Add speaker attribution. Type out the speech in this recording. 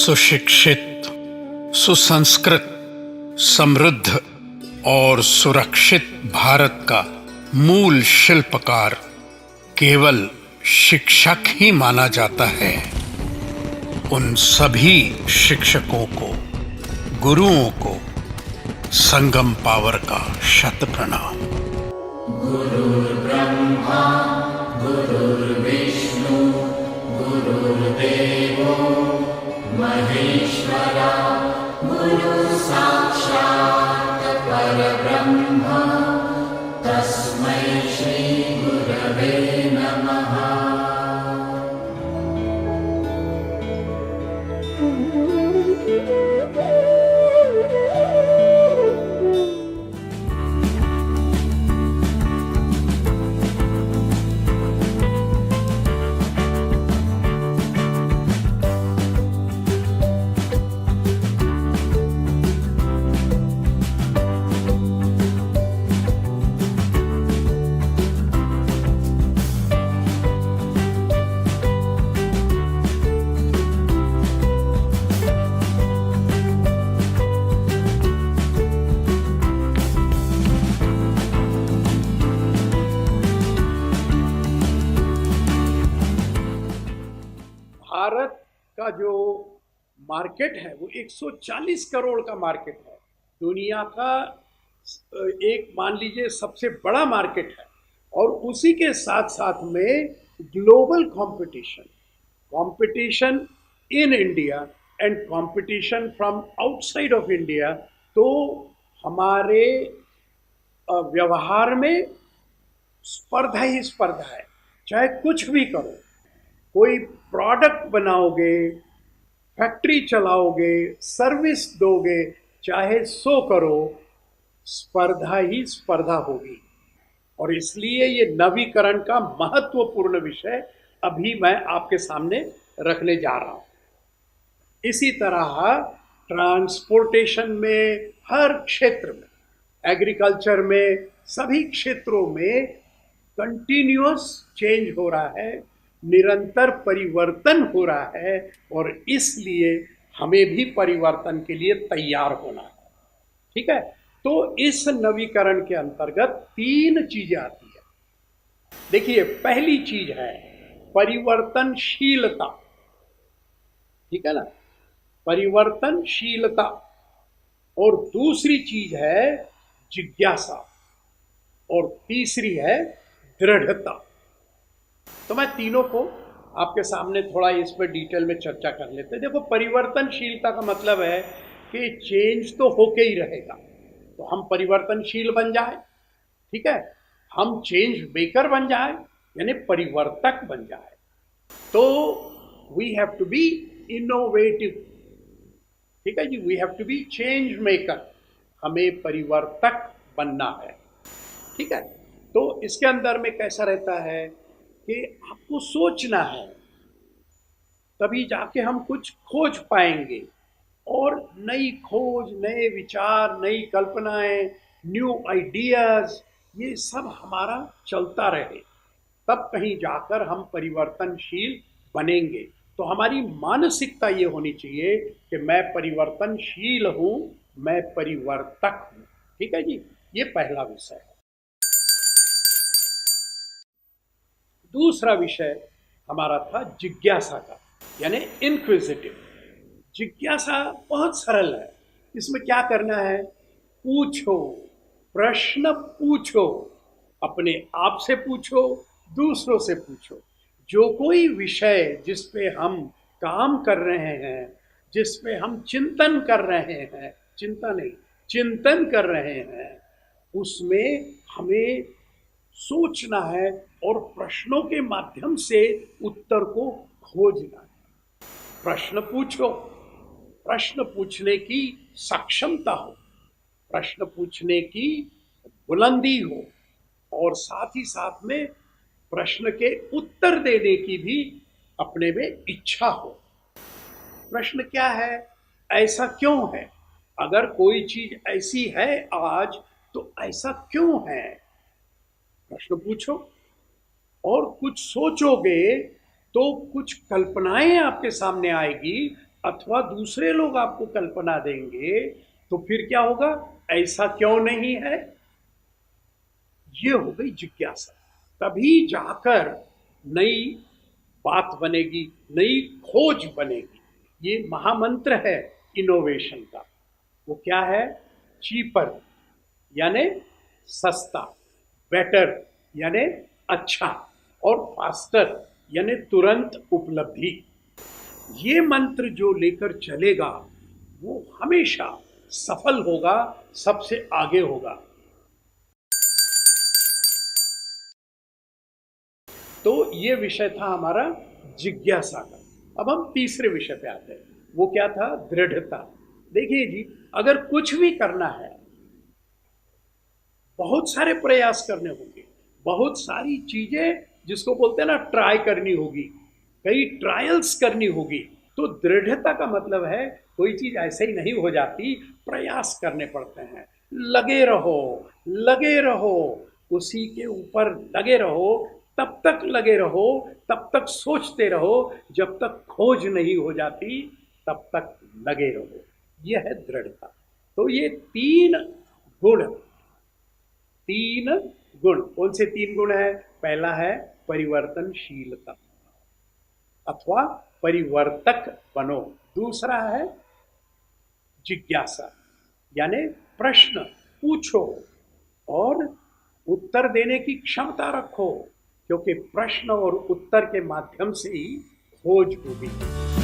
Speaker 1: सुशिक्षित, सुसंस्कृत, समृद्ध और सुरक्षित भारत का मूल शिल्पकार केवल शिक्षक ही माना जाता है। उन सभी शिक्षकों को, गुरुओं को संगम पावर का शत प्रणाम।
Speaker 2: गुरुर्ब्रह्मा गुरुर्विष्णु गुरुर्देवो महेश्वरा गुरु साक्षात् परब्रह्म तस्मै श्री गुरवे नमः।
Speaker 3: भारत का जो मार्केट है वो 140 करोड़ का मार्केट है। दुनिया का एक मान लीजिए सबसे बड़ा मार्केट है, और उसी के साथ साथ में global competition in India and competition from outside of India. तो हमारे व्यवहार में स्पर्धा ही स्पर्धा है। चाहे कुछ भी करो, कोई प्रोडक्ट बनाओगे, फैक्ट्री चलाओगे, सर्विस दोगे, चाहे सो करो, स्पर्धा ही स्पर्धा होगी। और इसलिए ये नवीकरण का महत्वपूर्ण विषय अभी मैं आपके सामने रखने जा रहा हूं। इसी तरह ट्रांसपोर्टेशन में, हर क्षेत्र में, एग्रीकल्चर में, सभी क्षेत्रों में कंटिन्यूअस चेंज हो रहा है, निरंतर परिवर्तन हो रहा है, और इसलिए हमें भी परिवर्तन के लिए तैयार होना है। ठीक है, तो इस नवीकरण के अंतर्गत 3 चीजें आती है। देखिए, पहली चीज है परिवर्तनशीलता। ठीक है ना, परिवर्तनशीलता। और दूसरी चीज है जिज्ञासा, और तीसरी है दृढ़ता। तो मैं तीनों को आपके सामने थोड़ा इस पर डिटेल में चर्चा कर लेते हैं। देखो, परिवर्तनशीलता का मतलब है कि चेंज तो होके ही रहेगा, तो हम परिवर्तनशील बन जाए। ठीक है, हम चेंज मेकर बन जाए, यानी परिवर्तक बन जाए। तो we have to be innovative. ठीक है जी, we have to be change maker. हमें परिवर्तक बनना है। ठीक है, तो इसके अंदर में कैसा रहता है कि आपको सोचना है, तभी जाके हम कुछ खोज पाएंगे। और नई खोज, नए विचार, नई कल्पनाएं, न्यू आइडियाज, ये सब हमारा चलता रहे, तब कहीं जाकर हम परिवर्तनशील बनेंगे। तो हमारी मानसिकता ये होनी चाहिए कि मैं परिवर्तनशील हूं, मैं परिवर्तक हूं। ठीक है जी, ये पहला विषय है। दूसरा विषय हमारा था जिज्ञासा का, यानी इनक्विजिटिव। जिज्ञासा बहुत सरल है। इसमें क्या करना है? पूछो, प्रश्न पूछो, अपने आप से पूछो, दूसरों से पूछो। जो कोई विषय जिस पे हम काम कर रहे हैं, जिस पे हम चिंतन कर रहे हैं, चिंतन कर रहे हैं, उसमें हमें सोचना है और प्रश्नों के माध्यम से उत्तर को खोजना है। प्रश्न पूछो, प्रश्न पूछने की सक्षमता हो, प्रश्न पूछने की बुलंदी हो, और साथ ही साथ में प्रश्न के उत्तर देने की भी अपने में इच्छा हो। प्रश्न क्या है? ऐसा क्यों है? अगर कोई चीज ऐसी है आज, तो ऐसा क्यों है? प्रश्न पूछो, और कुछ सोचोगे तो कुछ कल्पनाएं आपके सामने आएगी, अथवा दूसरे लोग आपको कल्पना देंगे, तो फिर क्या होगा, ऐसा क्यों नहीं है, ये हो गई जिज्ञासा। तभी जाकर नई बात बनेगी, नई खोज बनेगी। ये महामंत्र है इनोवेशन का। वो क्या है, चीपर यानी सस्ता, बेटर यानी अच्छा, और फास्टर यानी तुरंत उपलब्धि। ये मंत्र जो लेकर चलेगा वो हमेशा सफल होगा, सबसे आगे होगा। तो ये विषय था हमारा जिज्ञासा का। अब हम तीसरे विषय पे आते हैं। वो क्या था, दृढ़ता। देखिए जी, अगर कुछ भी करना है, बहुत सारे प्रयास करने होंगे, बहुत सारी चीजें जिसको बोलते हैं ना ट्राई करनी होगी, कई ट्रायल्स करनी होगी। तो दृढ़ता का मतलब है कोई चीज ऐसे ही नहीं हो जाती, प्रयास करने पड़ते हैं। लगे रहो, लगे रहो, उसी के ऊपर लगे रहो, तब तक लगे रहो, तब तक सोचते रहो, जब तक खोज नहीं हो जाती तब तक लगे रहो। यह है दृढ़ता। तो ये तीन गुण, तीन गुण, कौन से तीन गुण है, पहला है परिवर्तनशीलता अथवा परिवर्तक बनो, दूसरा है जिज्ञासा यानी प्रश्न पूछो और उत्तर देने की क्षमता रखो, क्योंकि प्रश्न और उत्तर के माध्यम से ही खोज होगी।